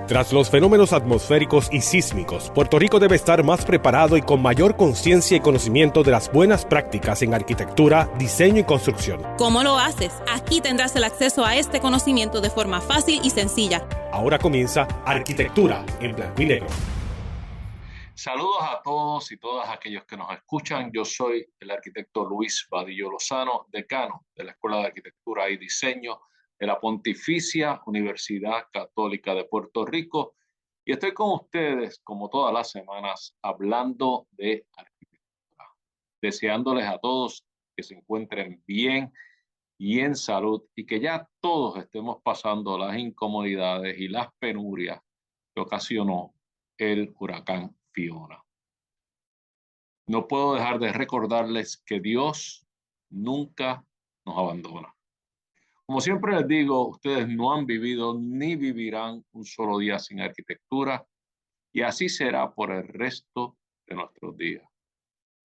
Tras los fenómenos atmosféricos y sísmicos, Puerto Rico debe estar más preparado y con mayor conciencia y conocimiento de las buenas prácticas en arquitectura, diseño y construcción. ¿Cómo lo haces? Aquí tendrás el acceso a este conocimiento de forma fácil y sencilla. Ahora comienza Arquitectura en Blanco y Negro. Saludos a todos y todas aquellos que nos escuchan. Yo soy el arquitecto Luis Vadillo Lozano, decano de la Escuela de Arquitectura y Diseño de la Pontificia Universidad Católica de Puerto Rico. Y estoy con ustedes, como todas las semanas, hablando de arquitectura. Deseándoles a todos que se encuentren bien y en salud y que ya todos estemos pasando las incomodidades y las penurias que ocasionó el huracán Fiona. No puedo dejar de recordarles que Dios nunca nos abandona. Como siempre les digo, ustedes no han vivido ni vivirán un solo día sin arquitectura y así será por el resto de nuestros días.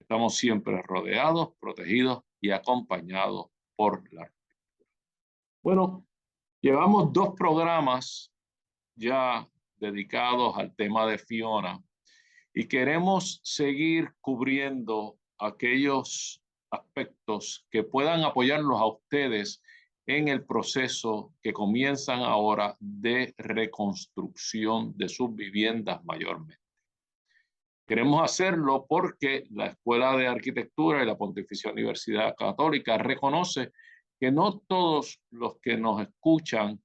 Estamos siempre rodeados, protegidos y acompañados por la arquitectura. Bueno, llevamos 2 programas ya dedicados al tema de Fiona y queremos seguir cubriendo aquellos aspectos que puedan apoyarlos a ustedes en el proceso que comienzan ahora de reconstrucción de sus viviendas mayormente. Queremos hacerlo porque la Escuela de Arquitectura y la Pontificia Universidad Católica reconoce que no todos los que nos escuchan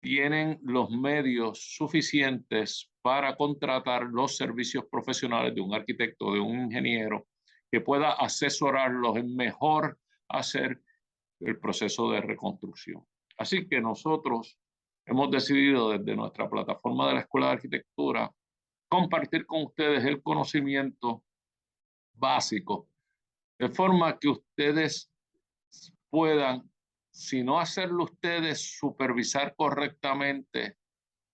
tienen los medios suficientes para contratar los servicios profesionales de un arquitecto, de un ingeniero, que pueda asesorarlos en mejor hacer el proceso de reconstrucción. Así que nosotros hemos decidido desde nuestra plataforma de la Escuela de Arquitectura compartir con ustedes el conocimiento básico, de forma que ustedes puedan, si no hacerlo ustedes, supervisar correctamente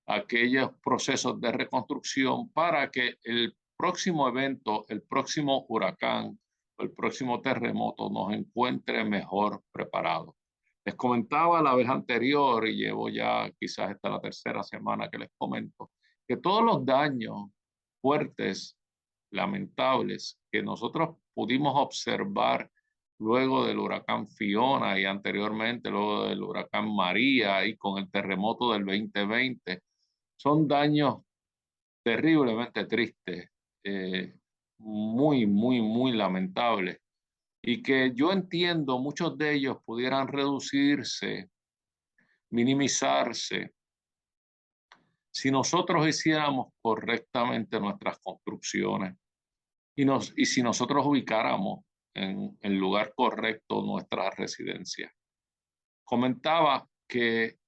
aquellos procesos de reconstrucción para que el próximo evento, el próximo huracán, el próximo terremoto nos encuentre mejor preparados. Les comentaba la vez anterior, y llevo ya quizás esta la 3ª semana que les comento, que todos los daños fuertes, lamentables, que nosotros pudimos observar luego del huracán Fiona y anteriormente luego del huracán María y con el terremoto del 2020, son daños terriblemente tristes, muy lamentables, y que yo entiendo muchos de ellos pudieran reducirse, minimizarse, si nosotros hiciéramos correctamente nuestras construcciones y si nosotros ubicáramos en el lugar correcto nuestra residencia. Comentaba que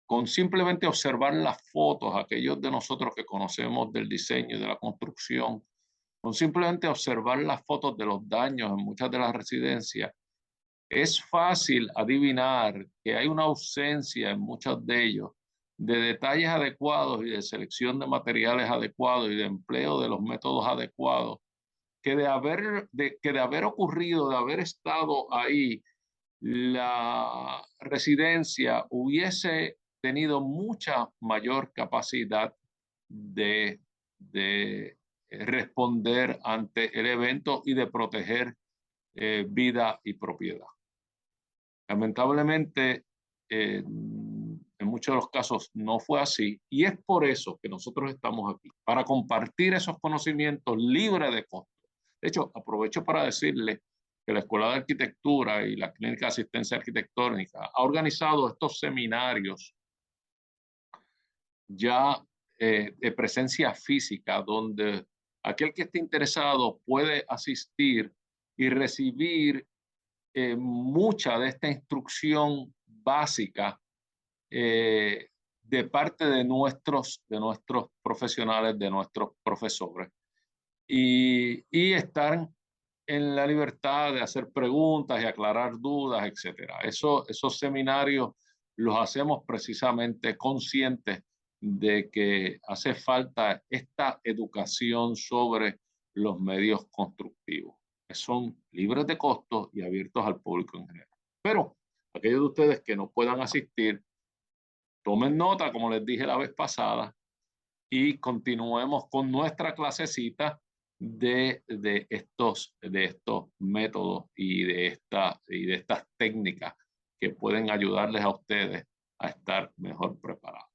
con simplemente observar las fotos, aquellos de nosotros que conocemos del diseño y de la construcción, con simplemente observar las fotos de los daños en muchas de las residencias, es fácil adivinar que hay una ausencia en muchos de ellos de detalles adecuados y de selección de materiales adecuados y de empleo de los métodos adecuados, que de haber ocurrido, de haber estado ahí, la residencia hubiese tenido mucha mayor capacidad de responder ante el evento y de proteger vida y propiedad. Lamentablemente, en muchos de los casos no fue así, y es por eso que nosotros estamos aquí, para compartir esos conocimientos libres de costo. De hecho, aprovecho para decirle que la Escuela de Arquitectura y la Clínica de Asistencia Arquitectónica ha organizado estos seminarios ya de presencia física, donde aquel que esté interesado puede asistir y recibir mucha de esta instrucción básica de parte de nuestros profesionales, de nuestros profesores, y estar en la libertad de hacer preguntas y aclarar dudas, etcétera. Esos seminarios los hacemos precisamente conscientes de que hace falta esta educación sobre los medios constructivos, que son libres de costo y abiertos al público en general. Pero aquellos de ustedes que no puedan asistir, tomen nota, como les dije la vez pasada, y continuemos con nuestra clasecita de estos métodos y de estas técnicas que pueden ayudarles a ustedes a estar mejor preparados.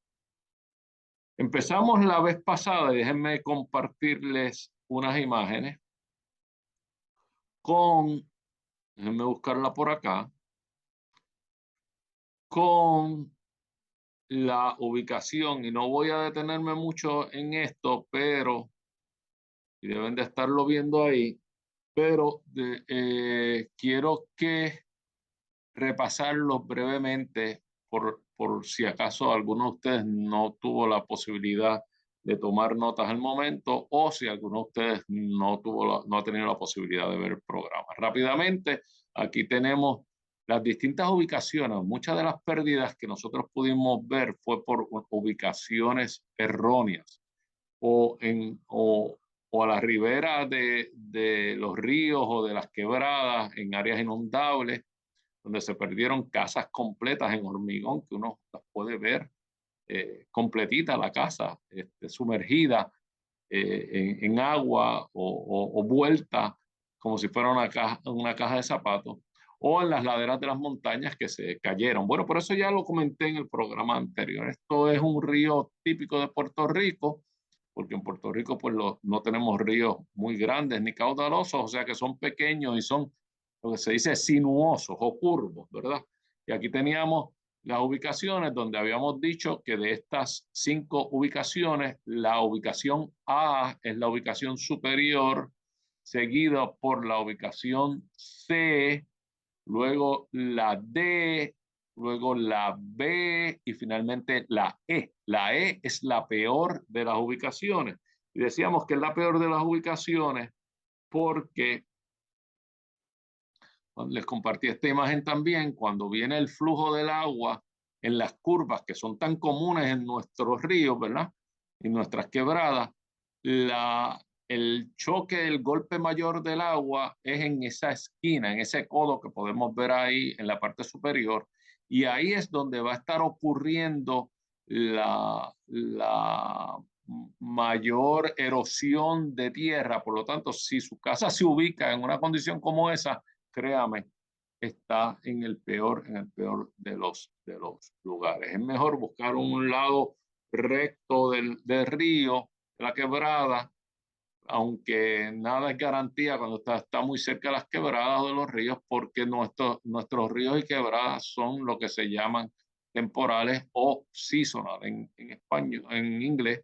Empezamos la vez pasada, y déjenme compartirles unas imágenes déjenme buscarla por acá, con la ubicación, y no voy a detenerme mucho en esto, pero y deben de estarlo viendo ahí, pero quiero que repasarlo brevemente por si acaso alguno de ustedes no tuvo la posibilidad de tomar notas al momento, o si alguno de ustedes no ha tenido la posibilidad de ver el programa. Rápidamente, aquí tenemos las distintas ubicaciones. Muchas de las pérdidas que nosotros pudimos ver fue por ubicaciones erróneas o a la ribera de los ríos o de las quebradas en áreas inundables, donde se perdieron casas completas en hormigón, que uno las puede ver completita la casa, sumergida en agua o vuelta como si fuera una caja de zapatos, o en las laderas de las montañas que se cayeron. Bueno, por eso ya lo comenté en el programa anterior. Esto es un río típico de Puerto Rico, porque en Puerto Rico pues no tenemos ríos muy grandes ni caudalosos, o sea que son pequeños y son lo que se dice sinuosos o curvos, ¿verdad? Y aquí teníamos las ubicaciones donde habíamos dicho que de estas 5 ubicaciones, la ubicación A es la ubicación superior, seguida por la ubicación C, luego la D, luego la B y finalmente la E. La E es la peor de las ubicaciones. Y decíamos que es la peor de las ubicaciones porque les compartí esta imagen también, cuando viene el flujo del agua en las curvas que son tan comunes en nuestros ríos, ¿verdad? En nuestras quebradas, el choque, el golpe mayor del agua es en esa esquina, en ese codo que podemos ver ahí en la parte superior, y ahí es donde va a estar ocurriendo la mayor erosión de tierra. Por lo tanto, si su casa se ubica en una condición como esa, créame, está en el peor de los lugares. Es mejor buscar un lado recto del río, de la quebrada, aunque nada es garantía cuando está muy cerca de las quebradas o de los ríos, porque nuestros ríos y quebradas son lo que se llaman temporales o seasonal en español, en inglés.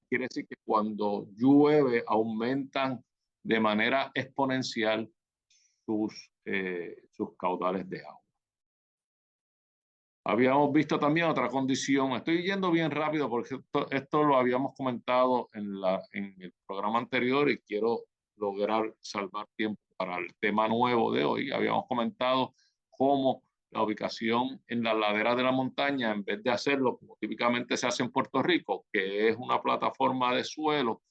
Quiere decir que cuando llueve aumentan de manera exponencial sus caudales de agua. Habíamos visto también otra condición. Estoy yendo bien rápido porque esto lo habíamos comentado en el programa anterior y quiero lograr salvar tiempo para el tema nuevo de hoy. Habíamos comentado cómo la ubicación en la ladera de la montaña, en vez de hacerlo como típicamente se hace en Puerto Rico, que es una plataforma de suelo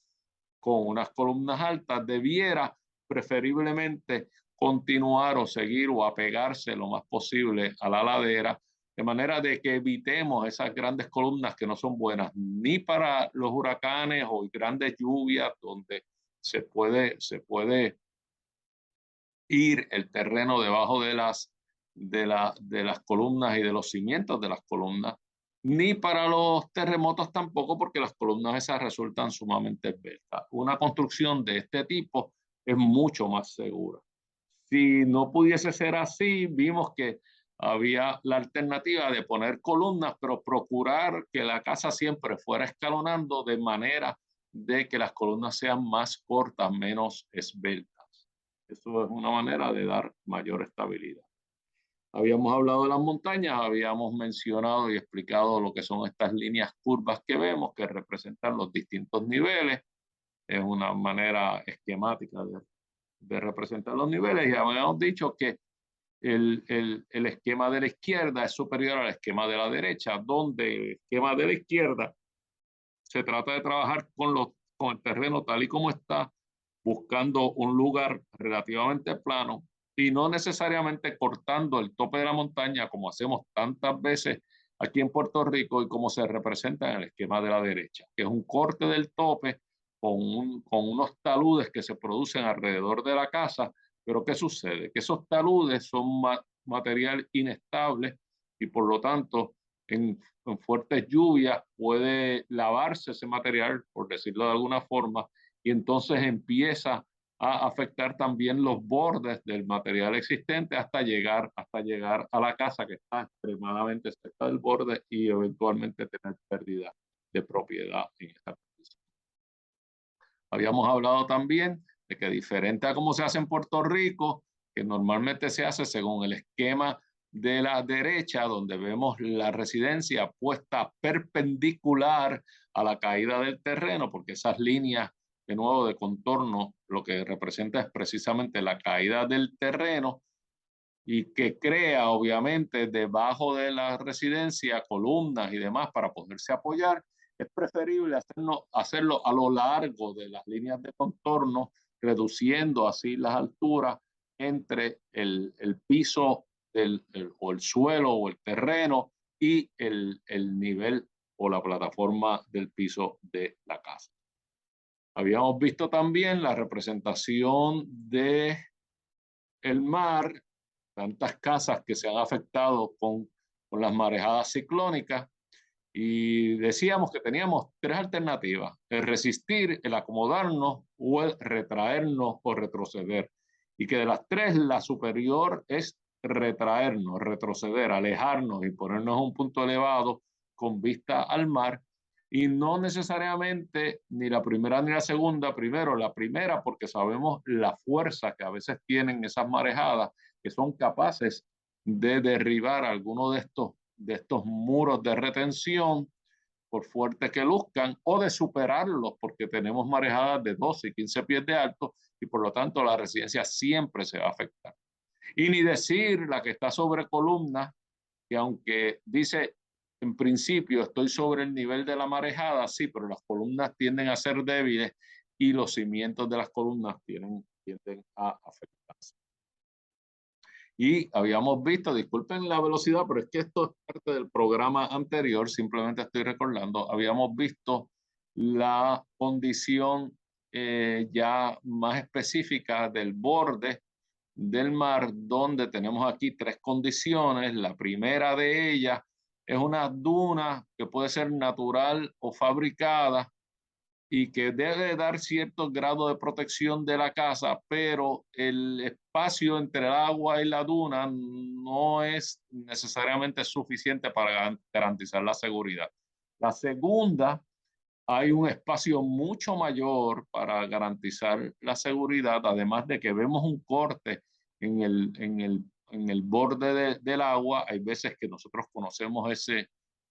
con unas columnas altas, debiera preferiblemente continuar o seguir o apegarse lo más posible a la ladera, de manera de que evitemos esas grandes columnas que no son buenas ni para los huracanes o grandes lluvias donde se puede ir el terreno debajo de las columnas y de los cimientos de las columnas, ni para los terremotos tampoco, porque las columnas esas resultan sumamente esbeltas. Una construcción de este tipo es mucho más segura. Si no pudiese ser así, vimos que había la alternativa de poner columnas, pero procurar que la casa siempre fuera escalonando de manera de que las columnas sean más cortas, menos esbeltas. Eso es una manera de dar mayor estabilidad. Habíamos hablado de las montañas, habíamos mencionado y explicado lo que son estas líneas curvas que vemos, que representan los distintos niveles. Es una manera esquemática de representar los niveles, y habíamos dicho que el esquema de la izquierda es superior al esquema de la derecha, donde el esquema de la izquierda se trata de trabajar con el terreno tal y como está, buscando un lugar relativamente plano y no necesariamente cortando el tope de la montaña como hacemos tantas veces aquí en Puerto Rico y cómo se representa en el esquema de la derecha, que es un corte del tope con unos taludes que se producen alrededor de la casa. Pero ¿qué sucede? Que esos taludes son material inestable y por lo tanto en fuertes lluvias puede lavarse ese material, por decirlo de alguna forma, y entonces empieza a afectar también los bordes del material existente hasta llegar a la casa que está extremadamente cerca del borde y eventualmente tener pérdida de propiedad en esta condición. Habíamos hablado también de que diferente a cómo se hace en Puerto Rico, que normalmente se hace según el esquema de la derecha, donde vemos la residencia puesta perpendicular a la caída del terreno, porque esas líneas de nuevo de contorno lo que representa es precisamente la caída del terreno y que crea obviamente debajo de la residencia columnas y demás para poderse apoyar. Es preferible hacerlo a lo largo de las líneas de contorno, reduciendo así las alturas entre el piso o el suelo o el terreno y el nivel o la plataforma del piso de la casa. Habíamos visto también la representación de el mar, tantas casas que se han afectado con las marejadas ciclónicas, y decíamos que teníamos tres alternativas: el resistir, el acomodarnos o el retraernos o retroceder, y que de las tres la superior es retraernos, retroceder, alejarnos y ponernos a un punto elevado con vista al mar. Y no necesariamente ni la primera ni la segunda. Primero, la primera porque sabemos la fuerza que a veces tienen esas marejadas, que son capaces de derribar algunos de estos muros de retención, por fuerte que luzcan, o de superarlos porque tenemos marejadas de 12 y 15 pies de alto y por lo tanto la residencia siempre se va a afectar. Y ni decir la que está sobre columnas, que aunque dice en principio estoy sobre el nivel de la marejada, sí, pero las columnas tienden a ser débiles y los cimientos de las columnas tienden a afectarse. Y habíamos visto, disculpen la velocidad, pero es que esto es parte del programa anterior, simplemente estoy recordando, habíamos visto la condición ya más específica del borde del mar, donde tenemos aquí tres condiciones. La primera de ellas es una duna que puede ser natural o fabricada y que debe dar cierto grado de protección de la casa, pero el espacio entre el agua y la duna no es necesariamente suficiente para garantizar la seguridad. La segunda, hay un espacio mucho mayor para garantizar la seguridad, además de que vemos un corte en el borde del agua. Hay veces que nosotros conocemos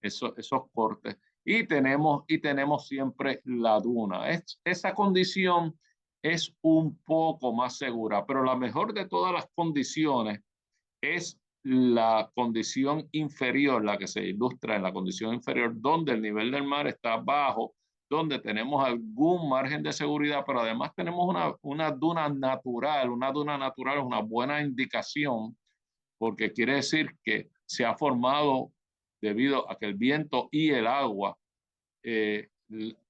esos cortes. Y tenemos siempre la duna. Esa condición es un poco más segura, pero la mejor de todas las condiciones es la condición inferior, la que se ilustra en la condición inferior, donde el nivel del mar está bajo, donde tenemos algún margen de seguridad, pero además tenemos una duna natural. Una duna natural es una buena indicación, porque quiere decir que se ha formado debido a que el viento y el agua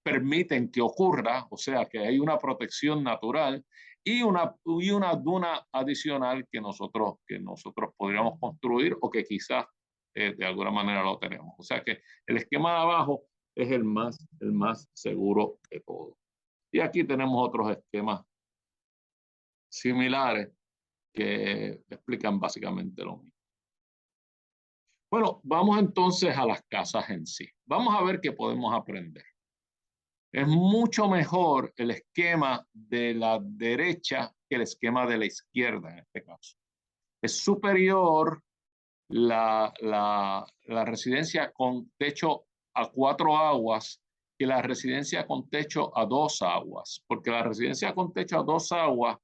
permiten que ocurra, o sea que hay una protección natural y una duna adicional que nosotros podríamos construir o que quizás de alguna manera lo tenemos. O sea que el esquema de abajo es el más seguro de todo. Y aquí tenemos otros esquemas similares que explican básicamente lo mismo. Bueno, vamos entonces a las casas en sí. Vamos a ver qué podemos aprender. Es mucho mejor el esquema de la derecha que el esquema de la izquierda en este caso. Es superior la residencia con techo a 4 aguas que la residencia con techo a 2 aguas, porque la residencia con techo a 2 aguas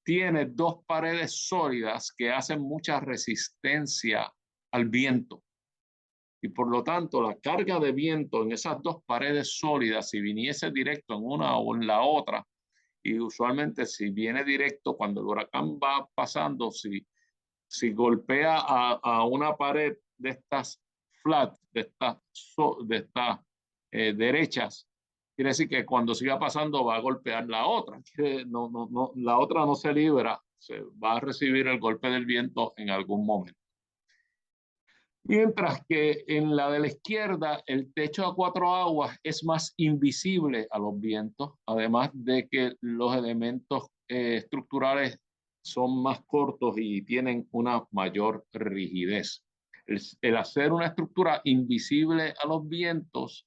tiene 2 paredes sólidas que hacen mucha resistencia al viento. Y por lo tanto, la carga de viento en esas 2 paredes sólidas, si viniese directo en una o en la otra, y usualmente si viene directo cuando el huracán va pasando, si golpea a una pared de estas flat, de estas derechas, quiere decir que cuando siga pasando va a golpear la otra. La otra no se libra, se va a recibir el golpe del viento en algún momento. Mientras que en la de la izquierda, el techo a cuatro aguas es más invisible a los vientos, además de que los elementos estructurales son más cortos y tienen una mayor rigidez. El hacer una estructura invisible a los vientos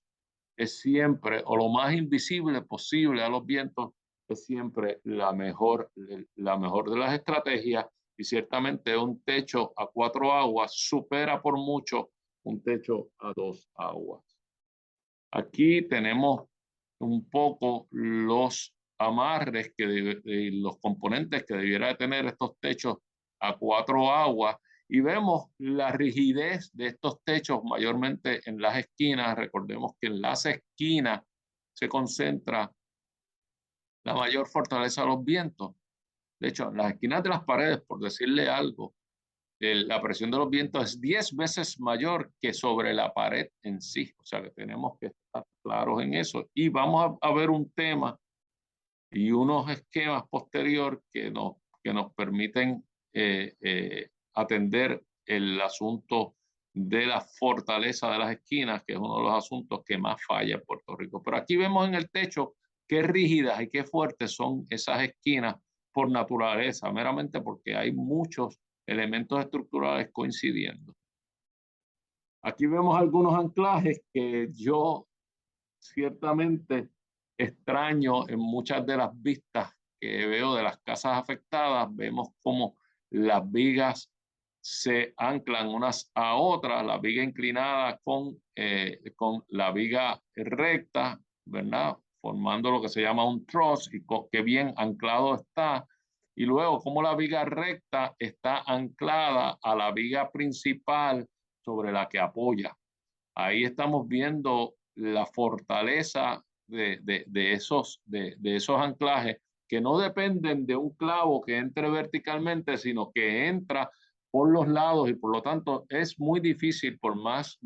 es siempre, o lo más invisible posible a los vientos, es siempre la mejor de las estrategias. Y ciertamente un techo a cuatro aguas supera por mucho un techo a dos aguas. Aquí tenemos un poco los amarres los componentes que debiera tener estos techos a cuatro aguas y vemos la rigidez de estos techos mayormente en las esquinas. Recordemos que en las esquinas se concentra la mayor fortaleza de los vientos. De hecho, en las esquinas de las paredes, por decirle algo, la presión de los vientos es 10 veces mayor que sobre la pared en sí. O sea que tenemos que estar claros en eso. Y vamos a ver un tema y unos esquemas posterior que nos permiten atender el asunto de la fortaleza de las esquinas, que es uno de los asuntos que más falla en Puerto Rico. Pero aquí vemos en el techo qué rígidas y qué fuertes son esas esquinas por naturaleza, meramente porque hay muchos elementos estructurales coincidiendo. Aquí vemos algunos anclajes que yo ciertamente extraño en muchas de las vistas que veo de las casas afectadas. Vemos cómo las vigas se anclan unas a otras, la viga inclinada con la viga recta, ¿verdad? Formando lo que se llama un truss y que bien anclado está. Y luego cómo la viga recta está anclada a la viga principal sobre la que apoya. Ahí estamos viendo la fortaleza de esos anclajes que no dependen de un clavo que entre verticalmente, sino que entra por los lados y por lo tanto es muy difícil, por más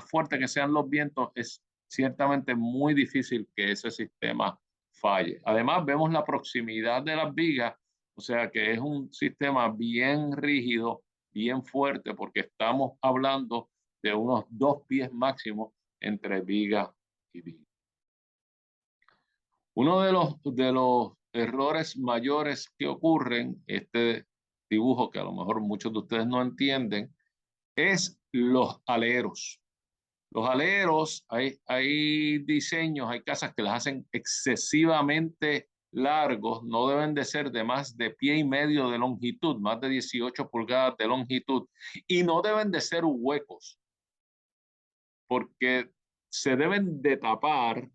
fuerte que sean los vientos, es ciertamente muy difícil que ese sistema falle. Además, vemos la proximidad de las vigas, o sea que es un sistema bien rígido, bien fuerte, porque estamos hablando de unos 2 pies máximos entre viga y viga. Uno de los errores mayores que ocurren, este dibujo que a lo mejor muchos de ustedes no entienden, es los aleros. Los aleros, hay diseños, hay casas que las hacen excesivamente largos, no deben de ser de más de 1,5 pies de longitud, más de 18 pulgadas de longitud, y no deben de ser huecos, porque se deben de tapar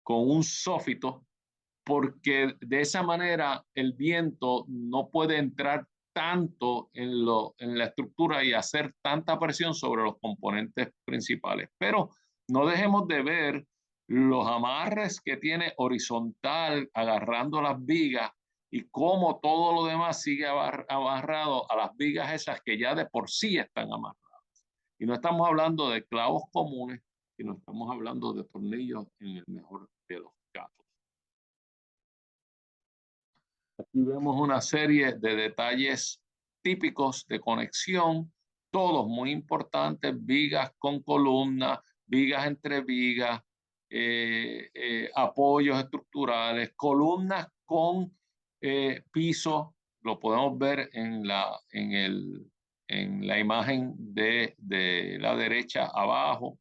con un sófito, porque de esa manera el viento no puede entrar tanto en la estructura y hacer tanta presión sobre los componentes principales. Pero no dejemos de ver los amarres que tiene horizontal agarrando las vigas y cómo todo lo demás sigue amarrado a las vigas esas que ya de por sí están amarradas. Y no estamos hablando de clavos comunes, sino estamos hablando de tornillos en el mejor de los casos. Aquí vemos una serie de detalles típicos de conexión, todos muy importantes: vigas con columnas, vigas entre vigas, apoyos estructurales, columnas con piso. Lo podemos ver en la imagen de la derecha abajo.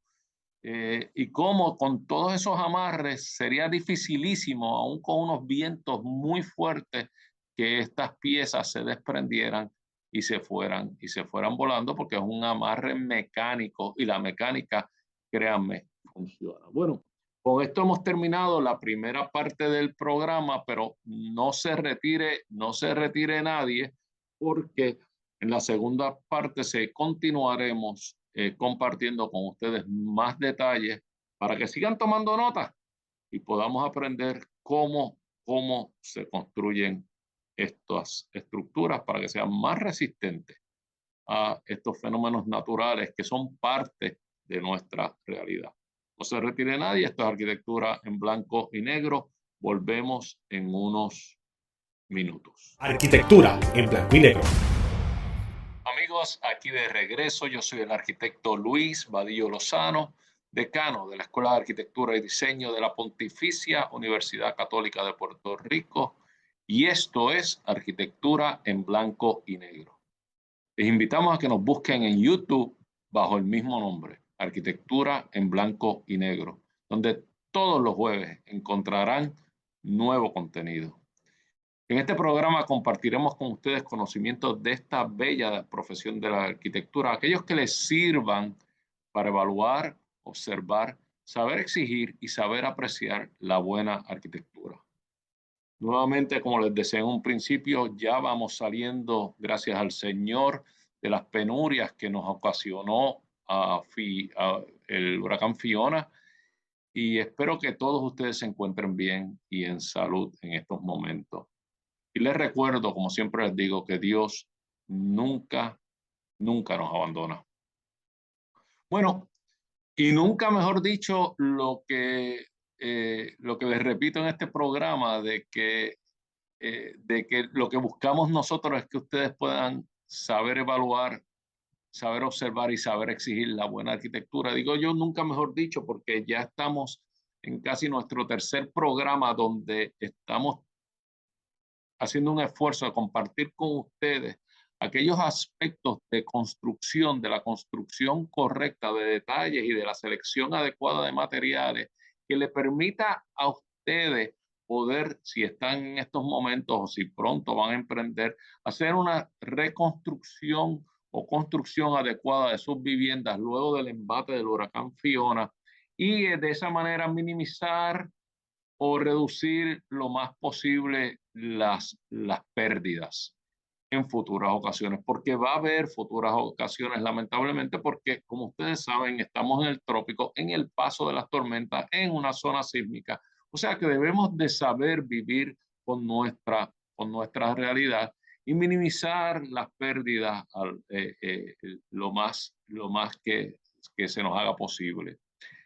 Y cómo con todos esos amarres sería dificilísimo, aún con unos vientos muy fuertes, que estas piezas se desprendieran y se fueran volando, porque es un amarre mecánico y la mecánica, créanme, funciona. Bueno, con esto hemos terminado la primera parte del programa, pero no se retire nadie, porque en la segunda parte continuaremos compartiendo con ustedes más detalles para que sigan tomando notas y podamos aprender cómo se construyen estas estructuras para que sean más resistentes a estos fenómenos naturales que son parte de nuestra realidad. No se retire nadie, esto es Arquitectura en Blanco y Negro. Volvemos en unos minutos. Arquitectura en blanco y negro. Amigos, aquí de regreso, yo soy el arquitecto Luis Vadillo Lozano, decano de la Escuela de Arquitectura y Diseño de la Pontificia Universidad Católica de Puerto Rico, y esto es Arquitectura en Blanco y Negro. Les invitamos a que nos busquen en YouTube bajo el mismo nombre, Arquitectura en Blanco y Negro, donde todos los jueves encontrarán nuevo contenido. En este programa compartiremos con ustedes conocimientos de esta bella profesión de la arquitectura, aquellos que les sirvan para evaluar, observar, saber exigir y saber apreciar la buena arquitectura. Nuevamente, como les decía en un principio, ya vamos saliendo, gracias al Señor, de las penurias que nos ocasionó el huracán Fiona, y espero que todos ustedes se encuentren bien y en salud en estos momentos. Y les recuerdo, como siempre les digo, que Dios nunca, nunca nos abandona. Bueno, y nunca mejor dicho lo que les repito en este programa, de que lo que buscamos nosotros es que ustedes puedan saber evaluar, saber observar y saber exigir la buena arquitectura. Digo yo nunca mejor dicho porque ya estamos en casi nuestro tercer programa donde estamos haciendo un esfuerzo de compartir con ustedes aquellos aspectos de construcción, de la construcción correcta, de detalles y de la selección adecuada de materiales que le permita a ustedes poder, si están en estos momentos o si pronto van a emprender, hacer una reconstrucción o construcción adecuada de sus viviendas luego del embate del huracán Fiona, y de esa manera minimizar o reducir lo más posible las pérdidas en futuras ocasiones, porque va a haber futuras ocasiones, lamentablemente, porque como ustedes saben, estamos en el trópico, en el paso de las tormentas, en una zona sísmica, o sea que debemos de saber vivir con nuestra realidad y minimizar las pérdidas lo más que se nos haga posible.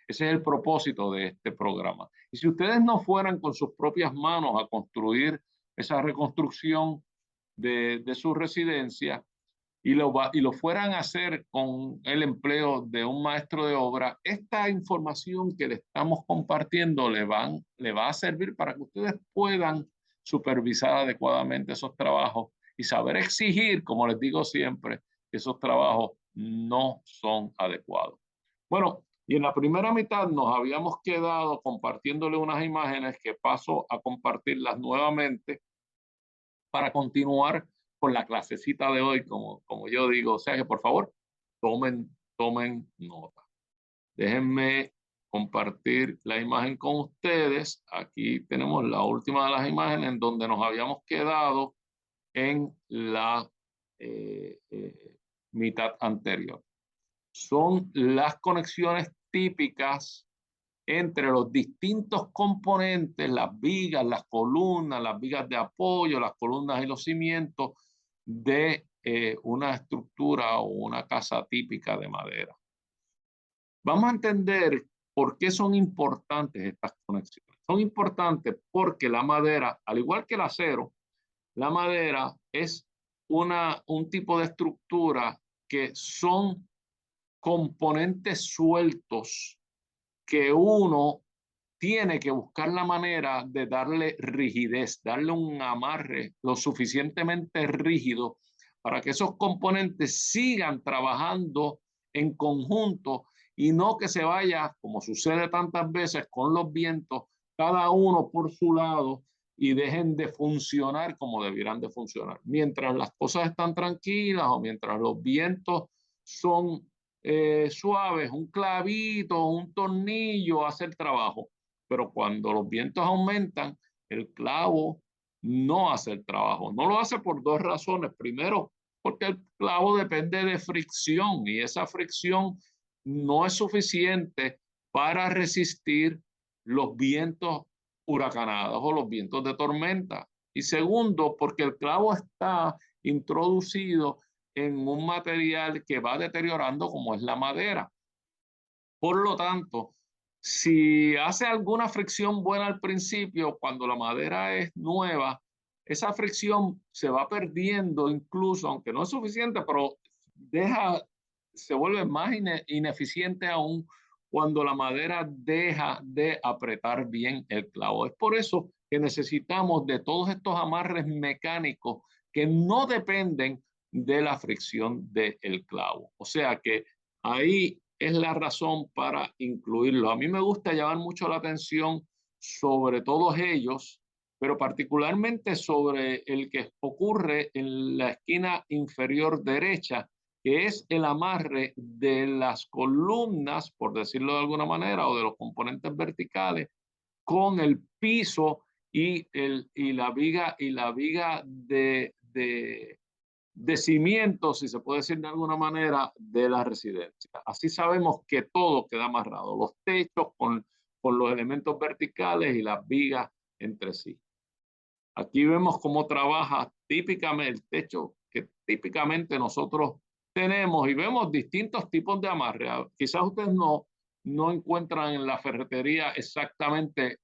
Ese es el propósito de este programa. Y si ustedes no fueran con sus propias manos a construir esa reconstrucción de su residencia y lo fueran a hacer con el empleo de un maestro de obra, esta información que le estamos compartiendo le va a servir para que ustedes puedan supervisar adecuadamente esos trabajos y saber exigir, como les digo siempre, que esos trabajos no son adecuados. Bueno, y en la primera mitad nos habíamos quedado compartiéndole unas imágenes que paso a compartirlas nuevamente para continuar con la clasecita de hoy, como yo digo. O sea que por favor, tomen nota. Déjenme compartir la imagen con ustedes. Aquí tenemos la última de las imágenes en donde nos habíamos quedado en la mitad anterior. Son las conexiones típicas entre los distintos componentes, las vigas, las columnas, las vigas de apoyo, las columnas y los cimientos de una estructura o una casa típica de madera. Vamos a entender por qué son importantes estas conexiones. Son importantes porque la madera, al igual que el acero, la madera es un tipo de estructura que son componentes sueltos que uno tiene que buscar la manera de darle rigidez, darle un amarre lo suficientemente rígido para que esos componentes sigan trabajando en conjunto y no que se vaya, como sucede tantas veces con los vientos, cada uno por su lado y dejen de funcionar como debieran de funcionar. Mientras las cosas están tranquilas o mientras los vientos son suaves, un clavito, un tornillo hace el trabajo, pero cuando los vientos aumentan, el clavo no hace el trabajo. No lo hace por dos razones. Primero, porque el clavo depende de fricción y esa fricción no es suficiente para resistir los vientos huracanados o los vientos de tormenta. Y segundo, porque el clavo está introducido en un material que va deteriorando como es la madera. Por lo tanto, si hace alguna fricción buena al principio, cuando la madera es nueva, esa fricción se va perdiendo incluso, aunque no es suficiente, pero se vuelve más ineficiente aún cuando la madera deja de apretar bien el clavo. Es por eso que necesitamos de todos estos amarres mecánicos que no dependen de la fricción del clavo. O sea que ahí es la razón para incluirlo. A mí me gusta llamar mucho la atención sobre todos ellos, pero particularmente sobre el que ocurre en la esquina inferior derecha, que es el amarre de las columnas, por decirlo de alguna manera, o de los componentes verticales, con el piso y la viga de cimiento, si se puede decir de alguna manera, de la residencia. Así sabemos que todo queda amarrado, los techos con los elementos verticales y las vigas entre sí. Aquí vemos cómo trabaja típicamente el techo que típicamente nosotros tenemos y vemos distintos tipos de amarre. Quizás ustedes no encuentran en la ferretería exactamente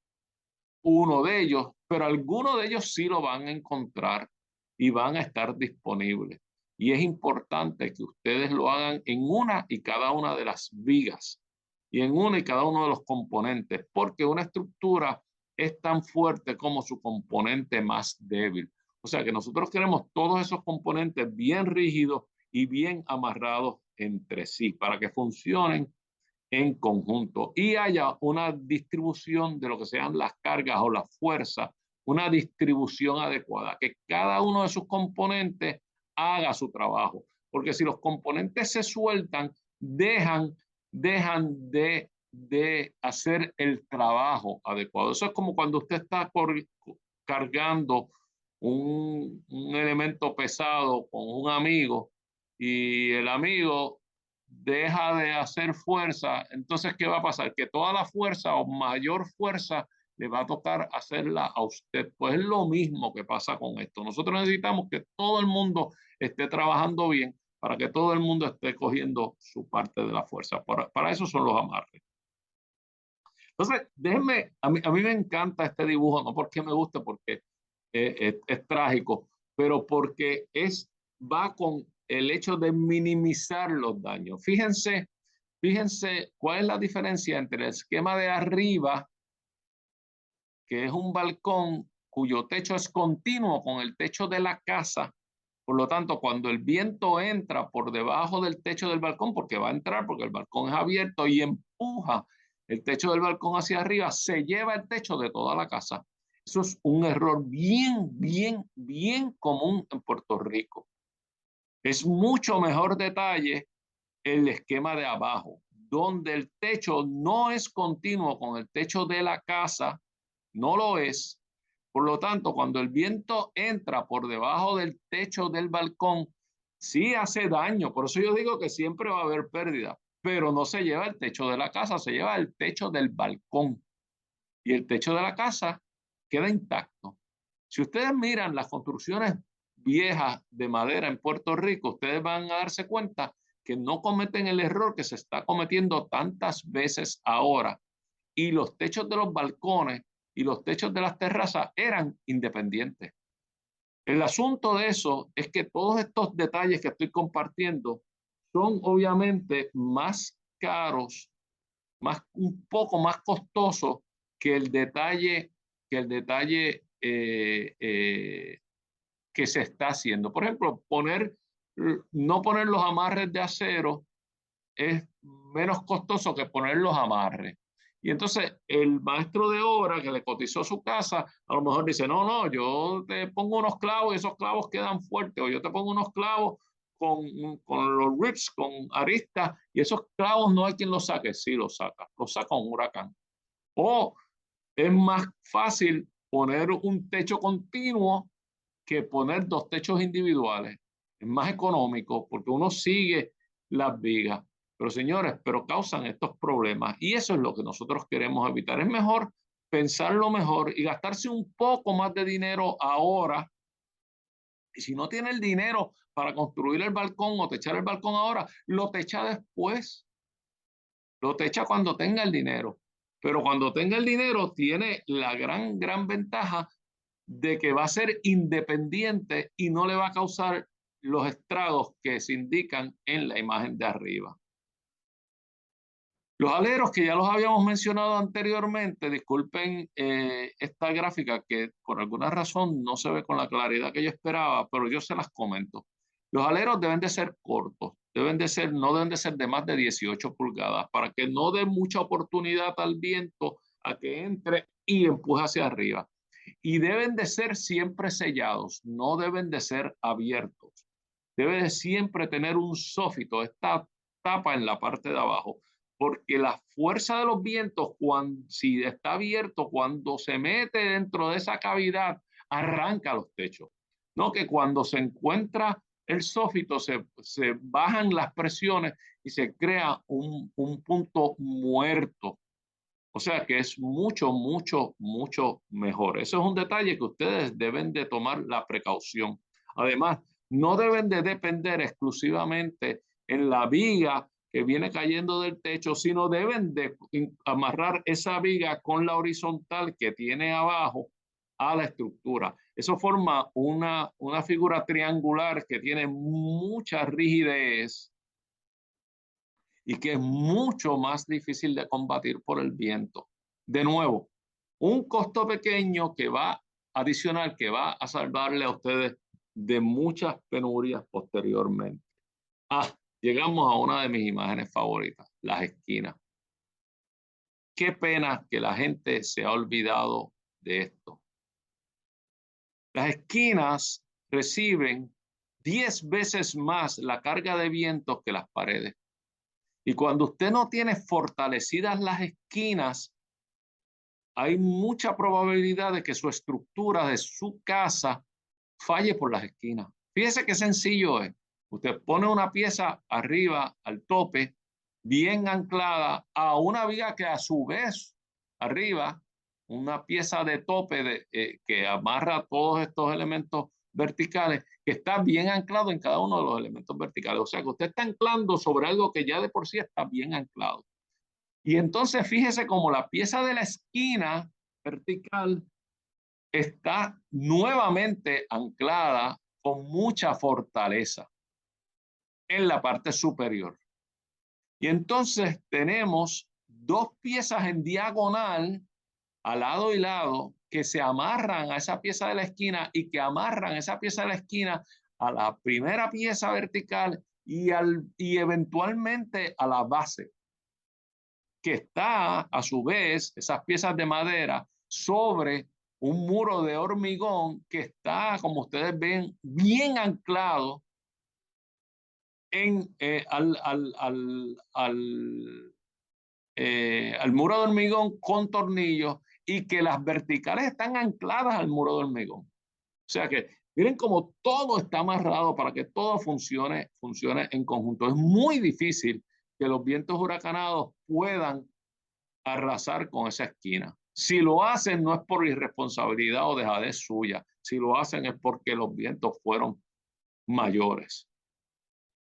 uno de ellos, pero algunos de ellos sí lo van a encontrar y van a estar disponibles. Y es importante que ustedes lo hagan en una y cada una de las vigas y en una y cada uno de los componentes, porque una estructura es tan fuerte como su componente más débil. O sea que nosotros queremos todos esos componentes bien rígidos y bien amarrados entre sí para que funcionen en conjunto y haya una distribución de lo que sean las cargas o la fuerza, una distribución adecuada, que cada uno de sus componentes haga su trabajo, porque si los componentes se sueltan, dejan de hacer el trabajo adecuado. Eso es como cuando usted está cargando un elemento pesado con un amigo y el amigo deja de hacer fuerza, entonces ¿qué va a pasar? Que toda la fuerza o mayor fuerza le va a tocar hacerla a usted. Pues es lo mismo que pasa con esto. Nosotros necesitamos que todo el mundo esté trabajando bien para que todo el mundo esté cogiendo su parte de la fuerza. Para eso son los amarres. Entonces, déjenme, a mí me encanta este dibujo, no porque me guste, porque es trágico, pero porque va con el hecho de minimizar los daños. Fíjense cuál es la diferencia entre el esquema de arriba, que es un balcón cuyo techo es continuo con el techo de la casa. Por lo tanto, cuando el viento entra por debajo del techo del balcón, porque va a entrar, porque el balcón es abierto y empuja el techo del balcón hacia arriba, se lleva el techo de toda la casa. Eso es un error bien común en Puerto Rico. Es mucho mejor detalle el esquema de abajo, donde el techo no es continuo con el techo de la casa, no lo es. Por lo tanto, cuando el viento entra por debajo del techo del balcón, sí hace daño. Por eso yo digo que siempre va a haber pérdida, pero no se lleva el techo de la casa, se lleva el techo del balcón. Y el techo de la casa queda intacto. Si ustedes miran las construcciones viejas de madera en Puerto Rico, ustedes van a darse cuenta que no cometen el error que se está cometiendo tantas veces ahora. Y los techos de los balcones y los techos de las terrazas eran independientes. El asunto de eso es que todos estos detalles que estoy compartiendo son obviamente más caros, un poco más costosos que el detalle que se está haciendo. Por ejemplo, no poner los amarres de acero es menos costoso que poner los amarres. Y entonces el maestro de obra que le cotizó su casa, a lo mejor dice, no, yo te pongo unos clavos y esos clavos quedan fuertes, o yo te pongo unos clavos con los ribs, con aristas, y esos clavos no hay quien los saque. Sí, los saca un huracán. O es más fácil poner un techo continuo que poner dos techos individuales. Es más económico porque uno sigue las vigas. Pero señores, causan estos problemas y eso es lo que nosotros queremos evitar. Es mejor pensarlo mejor y gastarse un poco más de dinero ahora. Y si no tiene el dinero para construir el balcón o techar el balcón ahora, lo techa después. Lo techa cuando tenga el dinero. Pero cuando tenga el dinero tiene la gran ventaja de que va a ser independiente y no le va a causar los estragos que se indican en la imagen de arriba. Los aleros que ya los habíamos mencionado anteriormente, disculpen esta gráfica que por alguna razón no se ve con la claridad que yo esperaba, pero yo se las comento. Los aleros deben de ser cortos, no deben de ser de más de 18 pulgadas para que no dé mucha oportunidad al viento a que entre y empuje hacia arriba. Y deben de ser siempre sellados, no deben de ser abiertos. Debe de siempre tener un sófito, esta tapa en la parte de abajo, porque la fuerza de los vientos, si está abierto, cuando se mete dentro de esa cavidad, arranca los techos. No que cuando se encuentra el sófito se bajan las presiones y se crea un punto muerto. O sea que es mucho mejor. Eso es un detalle que ustedes deben de tomar la precaución. Además, no deben de depender exclusivamente en la viga que viene cayendo del techo, sino deben de amarrar esa viga con la horizontal que tiene abajo a la estructura. Eso forma una figura triangular que tiene mucha rigidez y que es mucho más difícil de combatir por el viento. De nuevo, un costo pequeño adicional que va a salvarle a ustedes de muchas penurias posteriormente. Llegamos a una de mis imágenes favoritas, las esquinas. Qué pena que la gente se ha olvidado de esto. Las esquinas reciben 10 veces más la carga de viento que las paredes. Y cuando usted no tiene fortalecidas las esquinas, hay mucha probabilidad de que su estructura de su casa falle por las esquinas. Fíjese qué sencillo es. Usted pone una pieza arriba, al tope, bien anclada a una viga que a su vez arriba, una pieza de tope que amarra todos estos elementos verticales, que está bien anclado en cada uno de los elementos verticales. O sea que usted está anclando sobre algo que ya de por sí está bien anclado. Y entonces fíjese cómo la pieza de la esquina vertical está nuevamente anclada con mucha fortaleza en la parte superior. Y entonces tenemos dos piezas en diagonal, a lado y lado, que se amarran a esa pieza de la esquina y que amarran esa pieza de la esquina a la primera pieza vertical y eventualmente a la base, que está a su vez, esas piezas de madera, sobre un muro de hormigón que está, como ustedes ven, bien anclado al muro de hormigón con tornillos, y que las verticales están ancladas al muro de hormigón. O sea que miren cómo todo está amarrado para que todo funcione en conjunto. Es muy difícil que los vientos huracanados puedan arrasar con esa esquina. Si lo hacen no es por irresponsabilidad o dejadez suya. Si lo hacen es porque los vientos fueron mayores.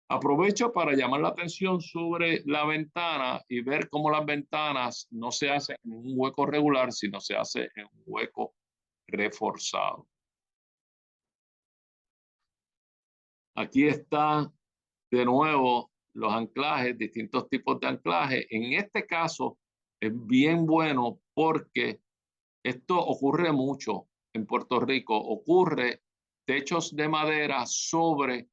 Aprovecho para llamar la atención sobre la ventana y ver cómo las ventanas no se hacen en un hueco regular, sino se hace en un hueco reforzado. Aquí está de nuevo los anclajes, distintos tipos de anclaje. En este caso es bien bueno porque esto ocurre mucho en Puerto Rico. Ocurre techos de madera sobre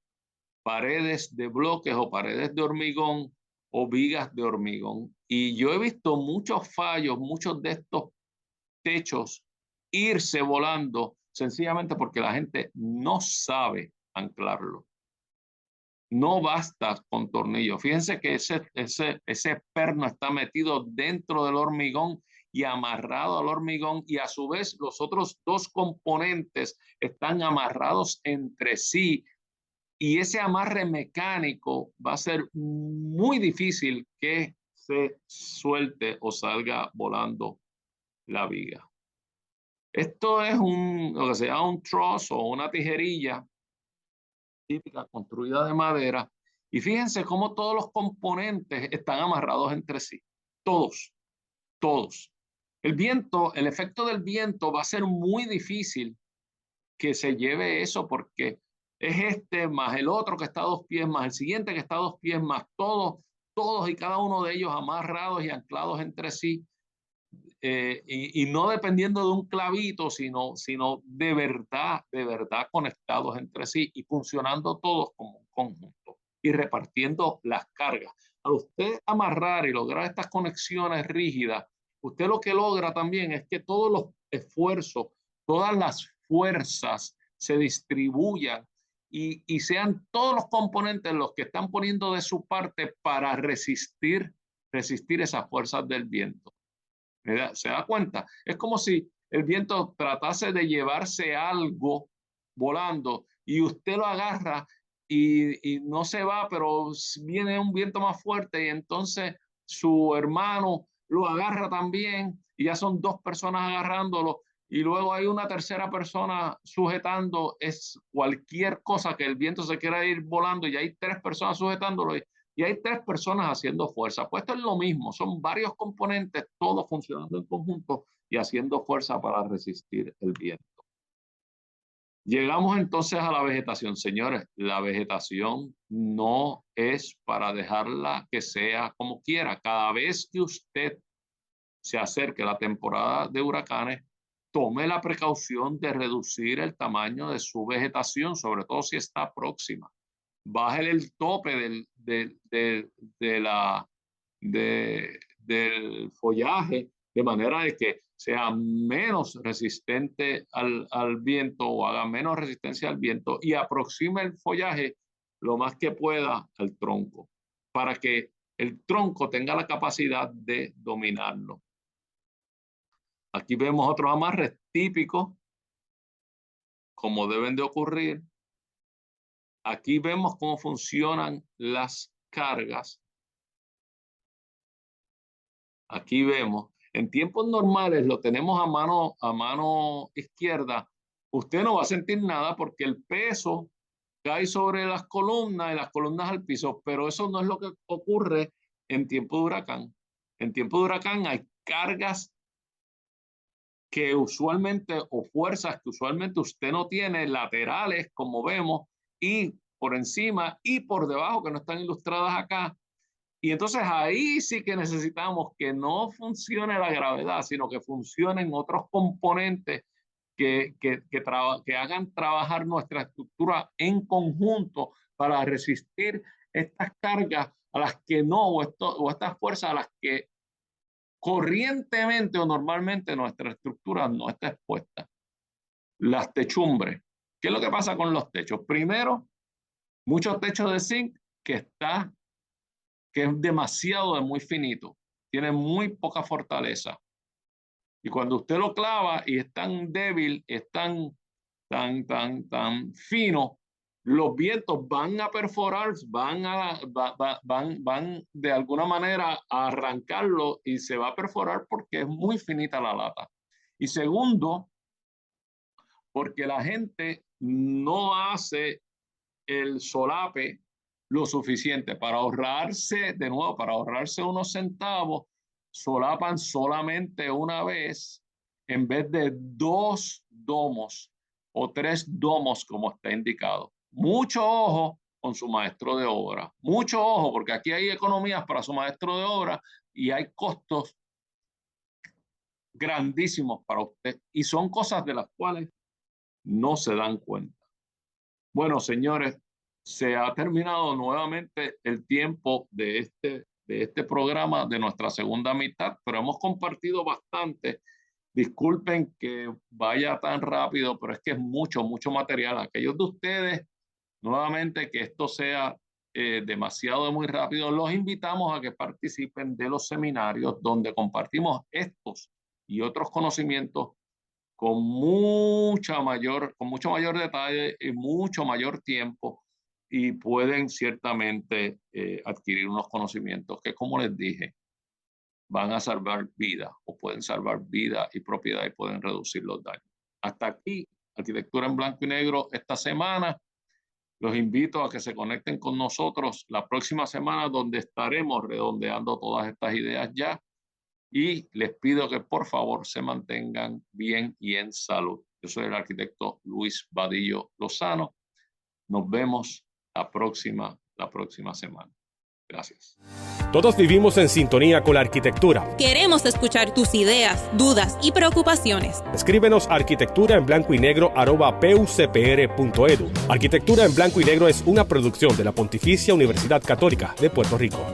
paredes de bloques o paredes de hormigón o vigas de hormigón. Y yo he visto muchos fallos, muchos de estos techos irse volando sencillamente porque la gente no sabe anclarlo. No basta con tornillos. Fíjense que ese perno está metido dentro del hormigón y amarrado al hormigón, y a su vez los otros dos componentes están amarrados entre sí. Y ese amarre mecánico va a ser muy difícil que se suelte o salga volando la viga. Esto es lo que se llama un truss o una tijerilla típica construida de madera. Y fíjense cómo todos los componentes están amarrados entre sí. Todos, todos. El viento, el efecto del viento va a ser muy difícil que se lleve eso porque es este más el otro que está a 2 pies, más el siguiente que está a 2 pies, más todos y cada uno de ellos amarrados y anclados entre sí. Y no dependiendo de un clavito, sino de verdad conectados entre sí y funcionando todos como un conjunto y repartiendo las cargas. Al usted amarrar y lograr estas conexiones rígidas, usted lo que logra también es que todos los esfuerzos, todas las fuerzas se distribuyan y sean todos los componentes los que están poniendo de su parte para resistir esas fuerzas del viento. ¿Se da cuenta? Es como si el viento tratase de llevarse algo volando y usted lo agarra y no se va, pero viene un viento más fuerte y entonces su hermano lo agarra también y ya son 2 personas agarrándolo y luego hay una tercera persona sujetando. Es cualquier cosa que el viento se quiera ir volando y hay 3 personas sujetándolo y hay 3 personas haciendo fuerza. Pues esto es lo mismo, son varios componentes, todos funcionando en conjunto y haciendo fuerza para resistir el viento. Llegamos entonces a la vegetación. Señores, la vegetación no es para dejarla que sea como quiera. Cada vez que usted se acerque a la temporada de huracanes, tome la precaución de reducir el tamaño de su vegetación, sobre todo si está próxima. Baje el tope del follaje de manera de que sea menos resistente al viento o haga menos resistencia al viento y aproxime el follaje lo más que pueda al tronco para que el tronco tenga la capacidad de dominarlo. Aquí vemos otros amarres típicos como deben de ocurrir. Aquí vemos cómo funcionan las cargas. Aquí vemos, en tiempos normales lo tenemos a mano izquierda. Usted no va a sentir nada porque el peso cae sobre las columnas y las columnas al piso, pero eso no es lo que ocurre en tiempo de huracán. En tiempo de huracán hay cargas que usualmente, o fuerzas que usualmente usted no tiene, laterales, como vemos, y por encima y por debajo, que no están ilustradas acá. Y entonces ahí sí que necesitamos que no funcione la gravedad, sino que funcionen otros componentes que hagan trabajar nuestra estructura en conjunto para resistir estas cargas a las que no, o estas fuerzas a las que corrientemente o normalmente nuestra estructura no está expuesta. Las techumbres. ¿Qué es lo que pasa con los techos? Primero, muchos techos de zinc que es demasiado de muy finito, tiene muy poca fortaleza. Y cuando usted lo clava y es tan débil, es tan fino, los vientos van a perforar, van de alguna manera a arrancarlo y se va a perforar porque es muy finita la lata. Y segundo, porque la gente no hace el solape lo suficiente para ahorrarse, de nuevo, para ahorrarse unos centavos, solapan solamente una vez en vez de 2 domos o 3 domos como está indicado. Mucho ojo con su maestro de obra, mucho ojo porque aquí hay economías para su maestro de obra y hay costos grandísimos para usted y son cosas de las cuales no se dan cuenta. Bueno, señores, se ha terminado nuevamente el tiempo de este programa, de nuestra segunda mitad, pero hemos compartido bastante. Disculpen que vaya tan rápido, pero es que es mucho material. Aquellos de ustedes, nuevamente, que esto sea demasiado muy rápido, los invitamos a que participen de los seminarios donde compartimos estos y otros conocimientos con mucho mayor detalle y mucho mayor tiempo y pueden ciertamente adquirir unos conocimientos que, como les dije, van a salvar vidas o pueden salvar vida y propiedad y pueden reducir los daños. Hasta aquí, Arquitectura en Blanco y Negro esta semana. Los invito a que se conecten con nosotros la próxima semana, donde estaremos redondeando todas estas ideas ya. Y les pido que por favor se mantengan bien y en salud. Yo soy el arquitecto Luis Vadillo Lozano. Nos vemos la próxima semana. Gracias. Todos vivimos en sintonía con la arquitectura. Queremos escuchar tus ideas, dudas y preocupaciones. Escríbenos a arquitecturaenblancoynegro@pucpr.edu. Arquitectura en Blanco y Negro es una producción de la Pontificia Universidad Católica de Puerto Rico.